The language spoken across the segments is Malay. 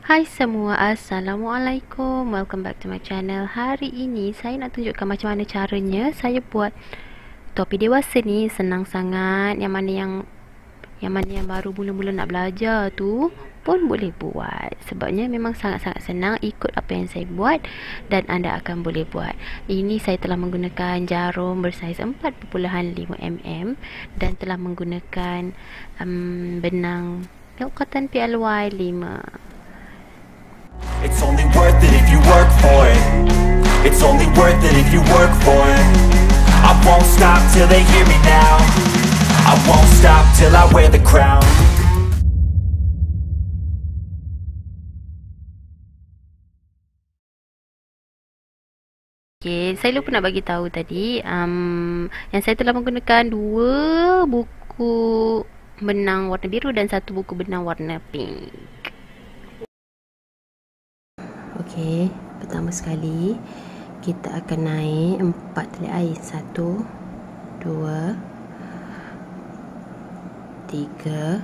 Hai semua, Assalamualaikum. Welcome back to my channel. Hari ini saya nak tunjukkan macam mana caranya saya buat topi dewasa ni. Senang sangat. Yang mana yang baru mula-mula nak belajar tu pun boleh buat. Sebabnya memang sangat-sangat senang. Ikut apa yang saya buat dan anda akan boleh buat. Ini saya telah menggunakan jarum bersaiz 4.5 mm dan telah menggunakan benang Milk Cotton PLY 5. It's only worth it if you work for it. It's only worth it if you work for it. I won't stop till they hear me now. I won't stop till I wear the crown. Okay, saya lupa nak bagi tahu tadi yang saya telah menggunakan 2 buku benang warna biru dan 1 buku benang warna pink. Okey, pertama sekali kita akan naik 4 tali air. 1 2 3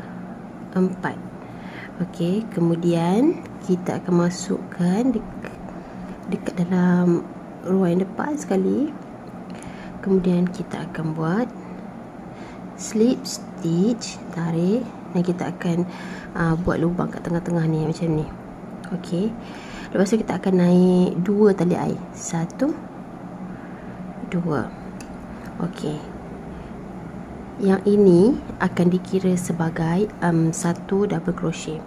4. Okey, kemudian kita akan masukkan dekat dalam ruang yang depan sekali. Kemudian kita akan buat slip stitch, tarik, dan kita akan buat lubang kat tengah-tengah ni macam ni. Okey. Lepas tu kita akan naik 2 tali air. 1 2. Okey. Yang ini akan dikira sebagai 1 double crochet.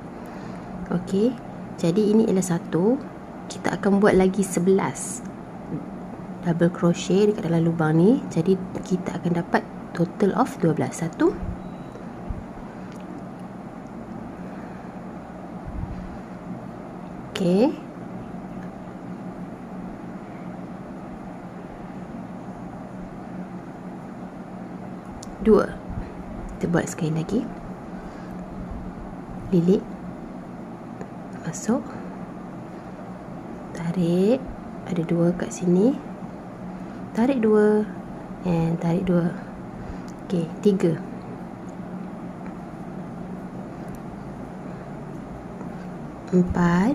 Okey. Jadi ini ialah 1. Kita akan buat lagi 11 double crochet dekat dalam lubang ni. Jadi kita akan dapat total of 12. 1 okey. 2. Kita buat sekali lagi. Lilit, masuk, tarik, ada 2 kat sini, tarik 2 and tarik 2. Okey, 3. 4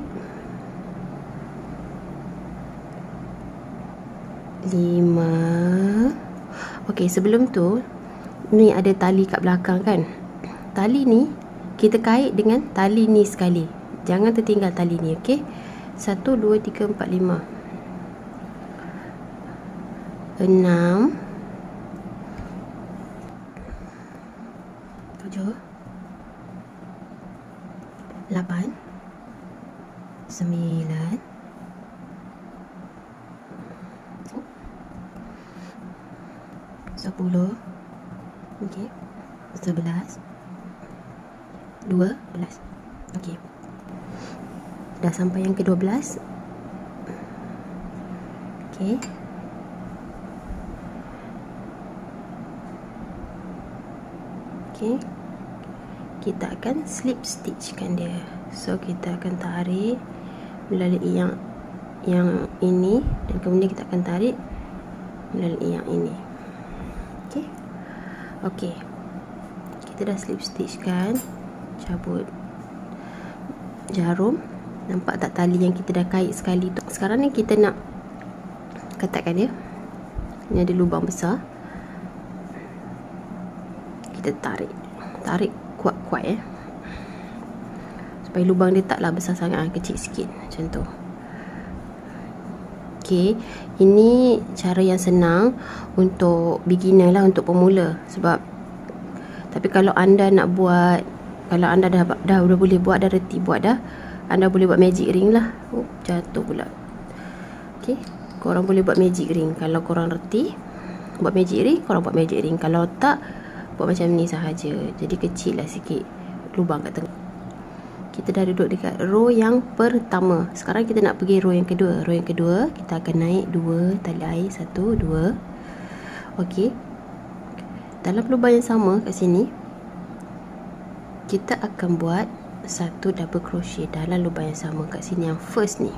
5. Okey, sebelum tu ni ada tali kat belakang kan. Tali ni kita kait dengan tali ni sekali. Jangan tertinggal tali ni, okey. 1 2 3 4 5 6 7 8 9 10 okey, 11 12. Okey, dah sampai yang ke-12. Okey, okey, kita akan slip stitchkan dia. So kita akan tarik melalui yang ini dan kemudian kita akan tarik melalui yang ini. Okey. Okey. Kita dah slip stitch kan. Cabut jarum. Nampak tak tali yang kita dah kait sekali tu. Sekarang ni kita nak ketatkan dia. Ni ada lubang besar. Kita tarik. Tarik kuat-kuat supaya lubang dia taklah besar sangat, kecil sikit macam tu. Okey, ini cara yang senang untuk beginner lah, untuk pemula. Sebab tapi kalau anda nak buat, kalau anda dah boleh buat, dah reti buat dah, anda boleh buat magic ring lah. Jatuh pula. Okey, korang boleh buat magic ring. Kalau korang reti buat magic ring, korang buat magic ring. Kalau tak, buat macam ni sahaja. Jadi kecil lah sikit lubang kat tengah. Kita dah duduk dekat row yang pertama. Sekarang kita nak pergi row yang kedua. Row yang kedua kita akan naik 2 tali air. 1 2. Okey, dalam lubang yang sama kat sini kita akan buat 1 double crochet dalam lubang yang sama kat sini, yang first ni.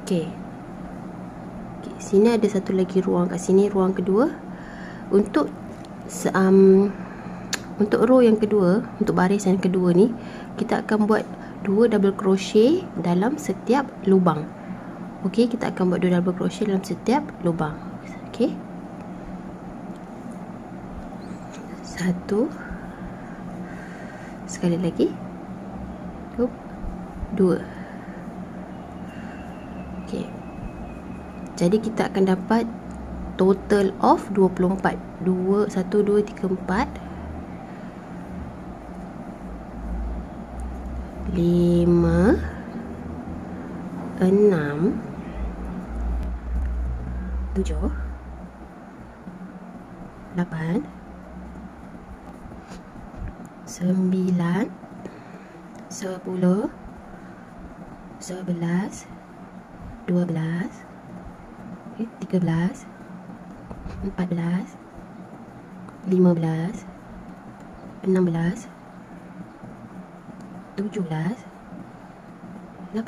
Okey, sini ada satu lagi ruang kat sini, ruang kedua. Untuk row yang kedua, untuk baris yang kedua ni, kita akan buat 2 double crochet dalam setiap lubang. Okey, kita akan buat 2 double crochet dalam setiap lubang. Okey. 1, sekali lagi, 2. Okey. Jadi kita akan dapat total of 24. 2 1 2 3 4 5 6 7 8 9 10 11 12 13 14 15 16 17 18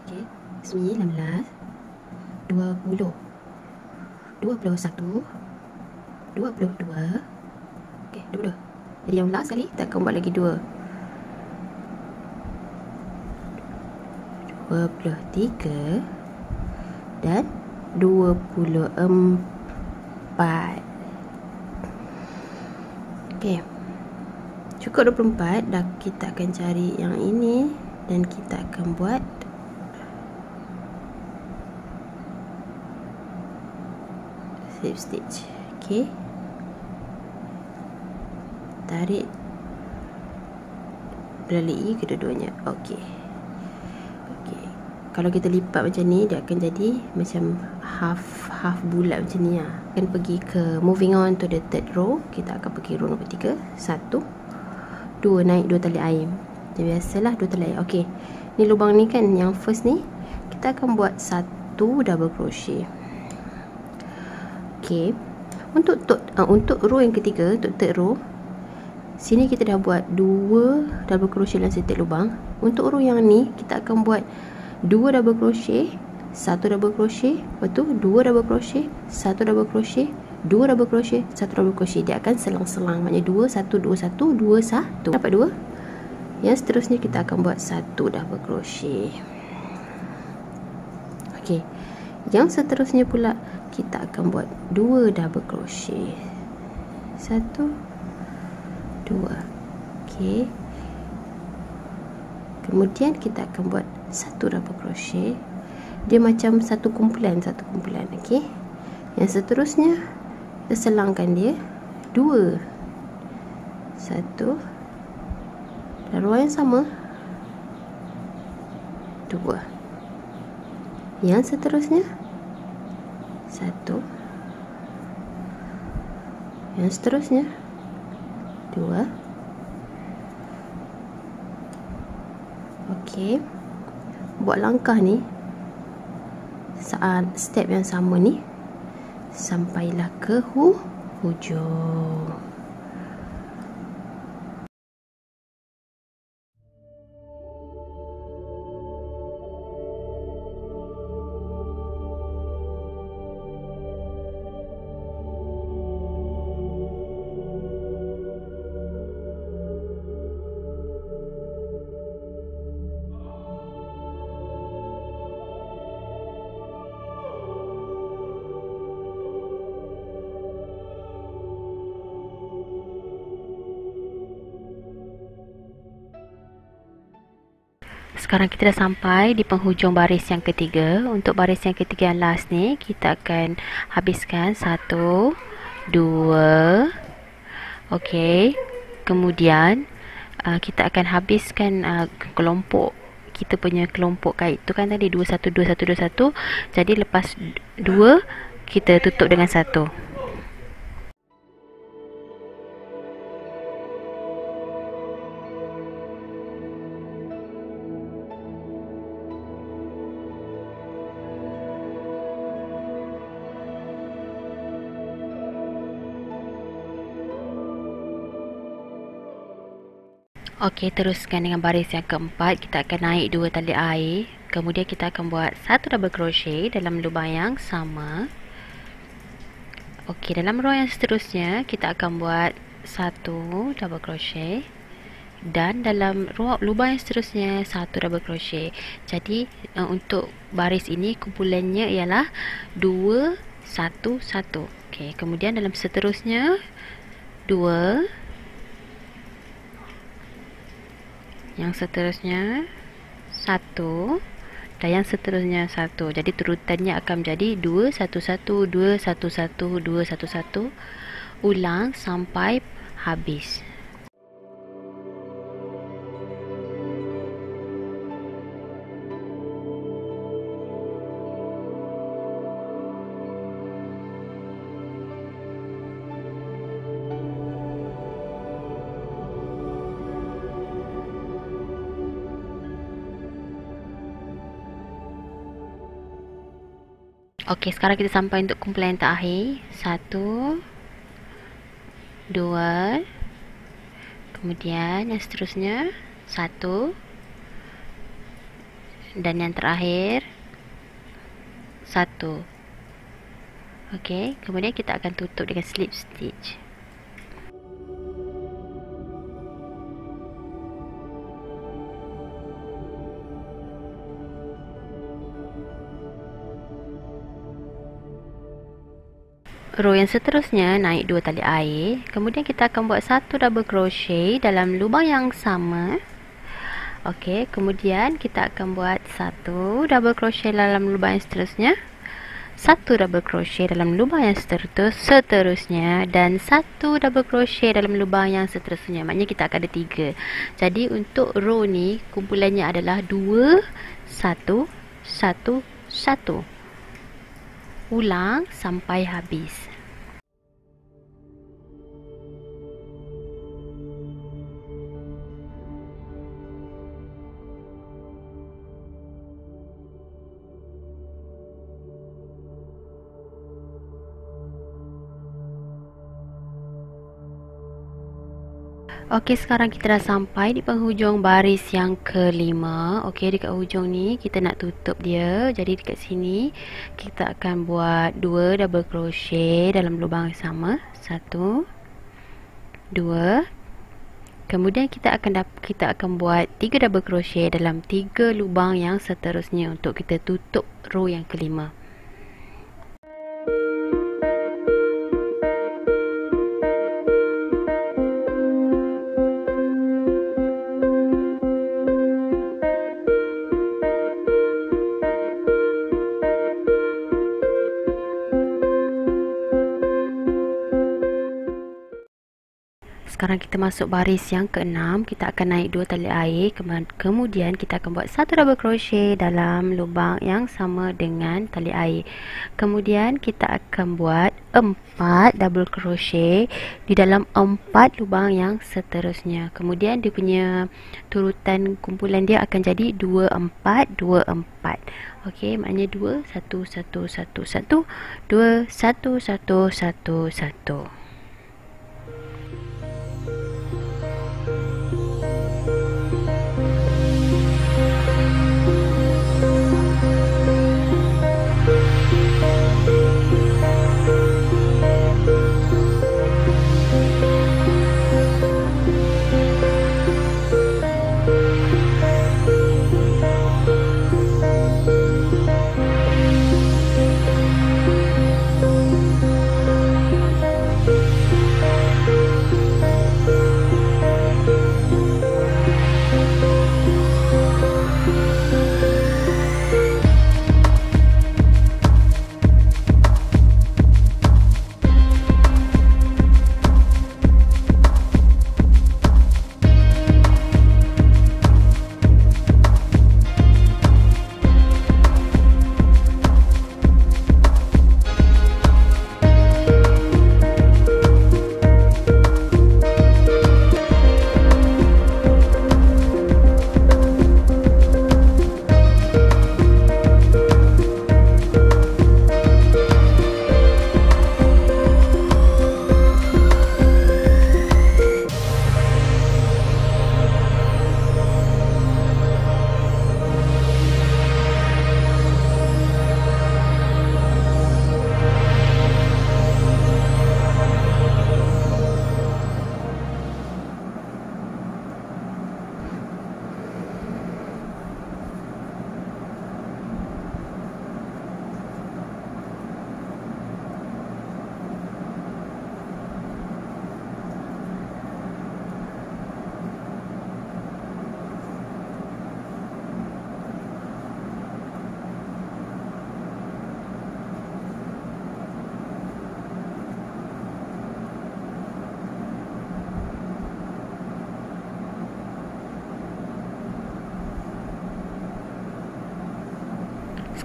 okey, 19 20 21 22 okey, 22. Jadi yang last sekali kita akan buat lagi 2 23 dan 24. Okey, cukup 24. Dah, kita akan cari yang ini dan kita akan buat slip stitch. Okey, tarik, beralih kedua-duanya. Okey. Kalau kita lipat macam ni, dia akan jadi macam half bulat macam ni lah. Akan pergi ke moving on to the third row. Kita akan pergi row nombor 3. 1 2, naik 2 tali air. Macam biasalah 2 tali air. Okey, ni lubang ni kan, yang first ni kita akan buat 1 double crochet. Okey, untuk row yang ketiga, untuk third row, sini kita dah buat 2 double crochet dalam setiap lubang. Untuk row yang ni kita akan buat 2 double crochet, 1 double crochet, lepas tu 2 double crochet, 1 double crochet, 2 double crochet, 1 double crochet. Dia akan selang-selang, maknanya 2 1 2 1 2 1. Dapat 2. Yang seterusnya kita akan buat 1 double crochet. Okey. Yang seterusnya pula kita akan buat 2 double crochet. 1 2. Okey. Kemudian kita akan buat 1 double crochet. Dia macam satu kumpulan. Okey. Yang seterusnya kita selangkan dia 2. 1 dan row yang sama 2. Yang seterusnya 1. Yang seterusnya 2. Okey. Buat langkah ni, step yang sama ni sampailah ke hujung. Sekarang kita dah sampai di penghujung baris yang ketiga. Untuk baris yang ketiga yang last ni, kita akan habiskan 1 2. Okey. Kemudian kita akan habiskan kelompok, kita punya kelompok kait tu kan tadi 2 1 2 1 2 1. Jadi lepas 2 kita tutup dengan 1. Okey, teruskan dengan baris yang keempat. Kita akan naik 2 tali air. Kemudian kita akan buat 1 double crochet dalam lubang yang sama. Okey, dalam row yang seterusnya kita akan buat 1 double crochet, dan dalam lubang yang seterusnya 1 double crochet. Jadi untuk baris ini kumpulannya ialah 2 1 1. Okey, kemudian dalam seterusnya 2, yang seterusnya 1 dan yang seterusnya 1. Jadi turutannya akan menjadi 2 1 1 2 1 1 2 1 1. Ulang sampai habis. Okey, sekarang kita sampai untuk kumpulan yang terakhir. 1 2, kemudian yang seterusnya 1 dan yang terakhir 1. Okey, kemudian kita akan tutup dengan slip stitch. Row yang seterusnya naik 2 tali air, kemudian kita akan buat 1 double crochet dalam lubang yang sama. Okey, kemudian kita akan buat 1 double crochet dalam lubang yang seterusnya, 1 double crochet dalam lubang yang seterusnya dan 1 double crochet dalam lubang yang seterusnya. Maknanya kita akan ada 3. Jadi untuk row ni kumpulannya adalah 2 1 1 1. Ulang sampai habis. Okey, sekarang kita dah sampai di penghujung baris yang kelima. Okey, dekat hujung ni kita nak tutup dia. Jadi dekat sini kita akan buat 2 double crochet dalam lubang yang sama. 1 2. Kemudian kita akan buat 3 double crochet dalam 3 lubang yang seterusnya untuk kita tutup row yang kelima. Sekarang kita masuk baris yang ke-6. Kita akan naik 2 tali air, kemudian kita akan buat 1 double crochet dalam lubang yang sama dengan tali air. Kemudian kita akan buat 4 double crochet di dalam 4 lubang yang seterusnya. Kemudian dia punya turutan kumpulan dia akan jadi 2 4 2 4. Okey, maknanya 2 1 1 1 1 2 1 1 1 1.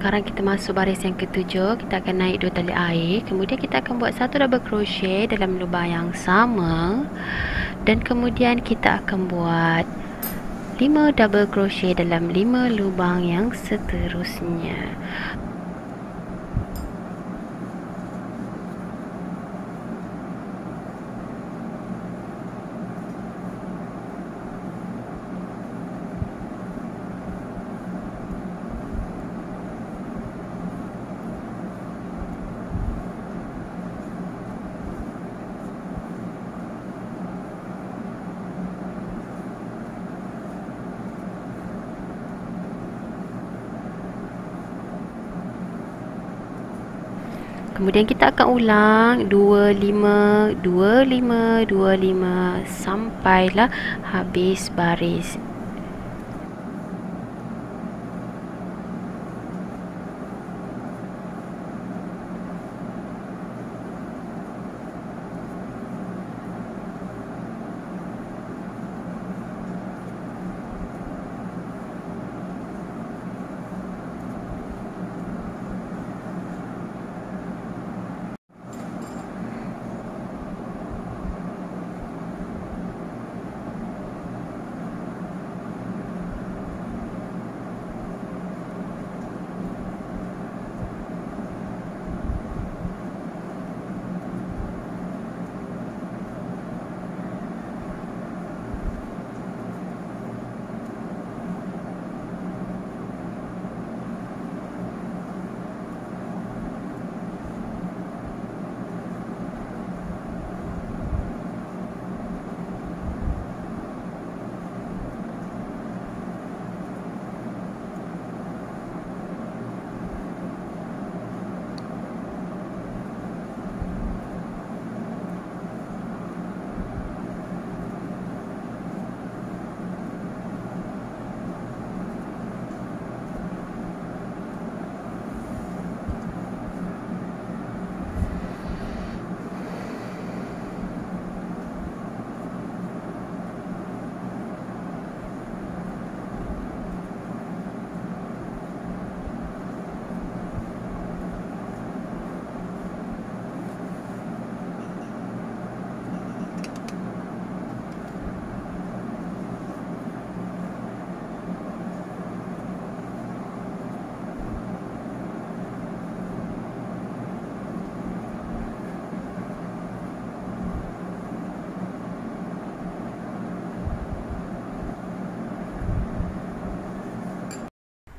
sekarang kita masuk baris yang ketujuh. Kita akan naik 2 tali air, kemudian kita akan buat 1 double crochet dalam lubang yang sama, dan kemudian kita akan buat 5 double crochet dalam 5 lubang yang seterusnya. Kemudian kita akan ulang 25 25 25 sampailah habis baris.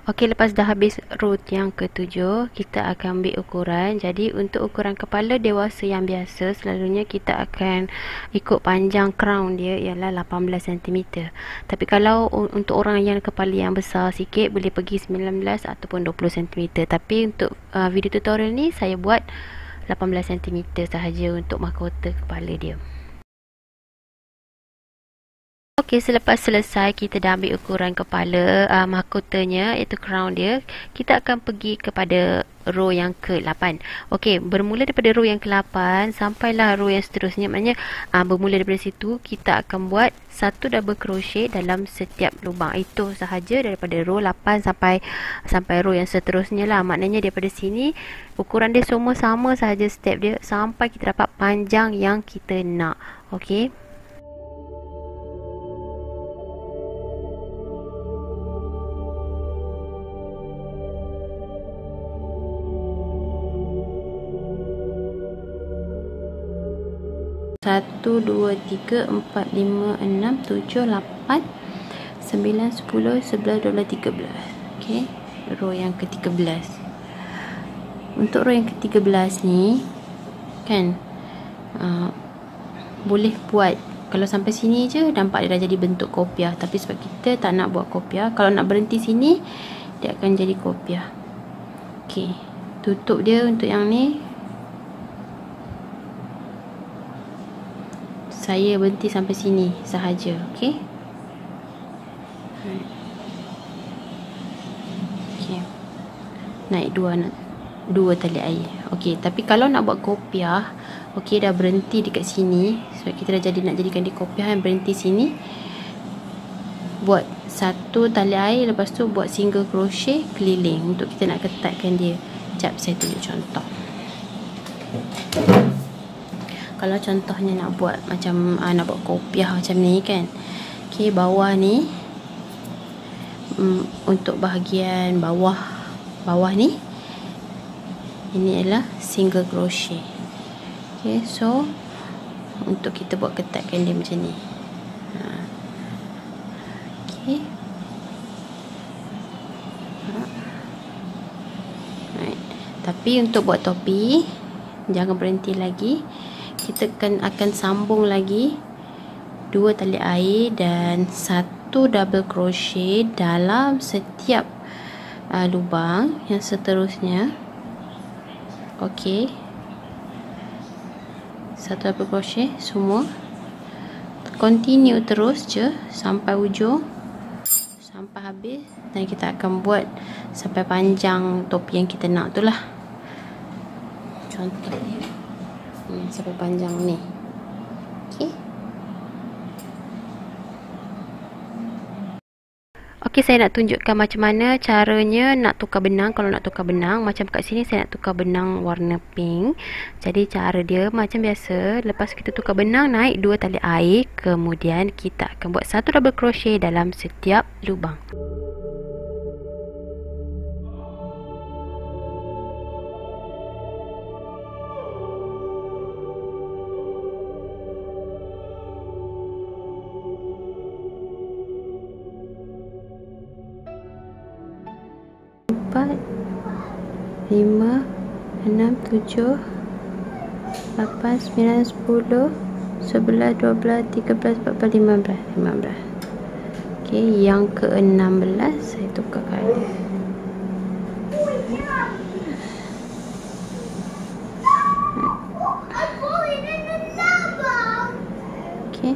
Okey, lepas dah habis row yang ketujuh, kita akan ambil ukuran. Jadi untuk ukuran kepala dewasa yang biasa, selalunya kita akan ikut panjang crown dia ialah 18 cm. Tapi kalau untuk orang yang kepala yang besar sikit, boleh pergi 19 ataupun 20 cm. Tapi untuk video tutorial ni saya buat 18 cm sahaja untuk mahkota kepala dia. Okey, selepas selesai kita dah ambil ukuran kepala mahkotanya, iaitu crown dia, kita akan pergi kepada row yang ke-8. Okey, bermula daripada row yang ke-8 sampailah row yang seterusnya. Maknanya bermula daripada situ kita akan buat 1 double crochet dalam setiap lubang. Itu sahaja daripada row 8 sampai row yang seterusnya lah. Maknanya daripada sini ukuran dia semua sama sahaja step dia sampai kita dapat panjang yang kita nak. Okey. Satu, dua, tiga, empat, lima, enam, tujuh, lapan, 9, 10, 11, 12, 13. Okey, row yang ke-13. Untuk row yang ke-13 ni kan boleh buat, kalau sampai sini je nampak dia dah jadi bentuk kopiah, tapi sebab kita tak nak buat kopiah, kalau nak berhenti sini dia akan jadi kopiah. Okey, tutup dia untuk yang ni. Saya berhenti sampai sini sahaja. Okey. Okey. Naik dua tali air. Okey, tapi kalau nak buat kopiah, okey, dah berhenti dekat sini sebab kita dah nak jadikan dia kopiah, yang berhenti sini. Buat satu tali air, lepas tu buat single crochet keliling untuk kita nak ketatkan dia. Sekejap saya tunjuk contoh. Kalau contohnya nak buat macam nak buat kopiah macam ni kan. Okey, bawah ni untuk bahagian bawah ni, ini adalah single crochet. Okey, so untuk kita buat ketatkan dia macam ni. Okey. Tapi untuk buat topi jangan berhenti lagi. Kita akan sambung lagi 2 tali air dan 1 double crochet dalam setiap lubang yang seterusnya. Okey, 1 double crochet semua, continue terus je sampai ujung, sampai habis, dan kita akan buat sampai panjang topi yang kita nak tu lah. Contohnya sampai panjang ni. Okey, saya nak tunjukkan macam mana caranya nak tukar benang. Kalau nak tukar benang, macam kat sini saya nak tukar benang warna pink. Jadi cara dia macam biasa, lepas kita tukar benang, naik 2 tali air, kemudian kita akan buat 1 double crochet dalam setiap lubang. Empat, 5, 6, 7, 8, 9, 10, 11, 12, 13, 14, 15. Okey, yang ke-16 saya tukar colour. Okey.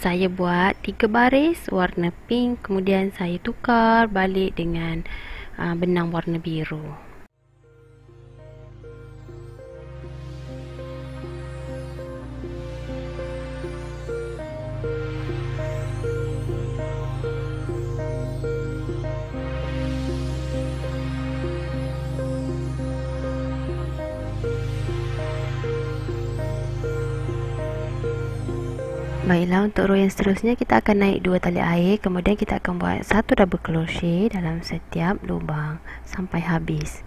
Saya buat 3 baris warna pink, kemudian saya tukar balik dengan benang warna biru. Baiklah, untuk row yang seterusnya kita akan naik 2 tali air, kemudian kita akan buat 1 double crochet dalam setiap lubang sampai habis.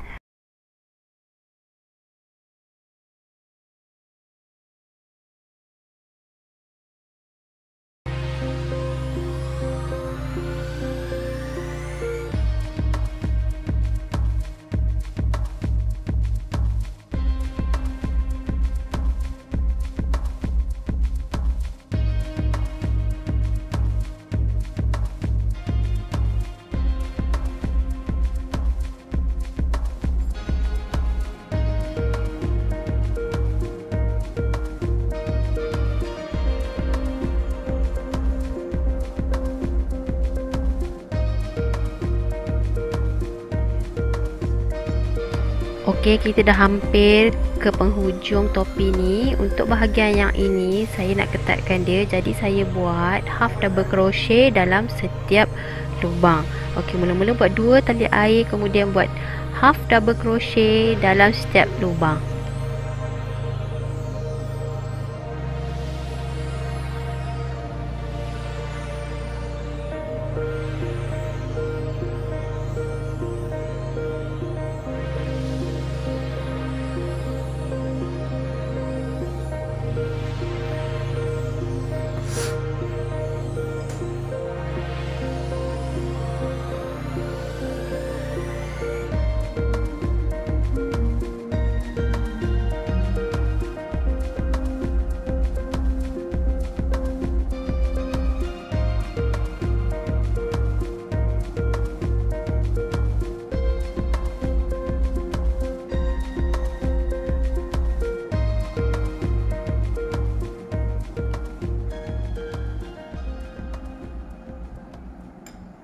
Okey, kita dah hampir ke penghujung topi ni. Untuk bahagian yang ini saya nak ketatkan dia, jadi saya buat half double crochet dalam setiap lubang. Okey, mula-mula buat 2 tali air, kemudian buat half double crochet dalam setiap lubang.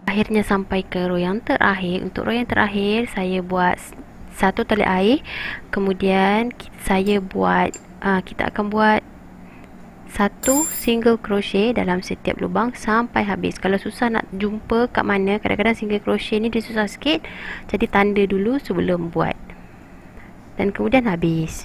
Akhirnya sampai ke row yang terakhir. Untuk row yang terakhir saya buat 1 tali air, kemudian saya buat kita akan buat 1 single crochet dalam setiap lubang sampai habis. Kalau susah nak jumpa kat mana, kadang-kadang single crochet ni dia susah sikit, jadi tanda dulu sebelum buat, dan kemudian habis.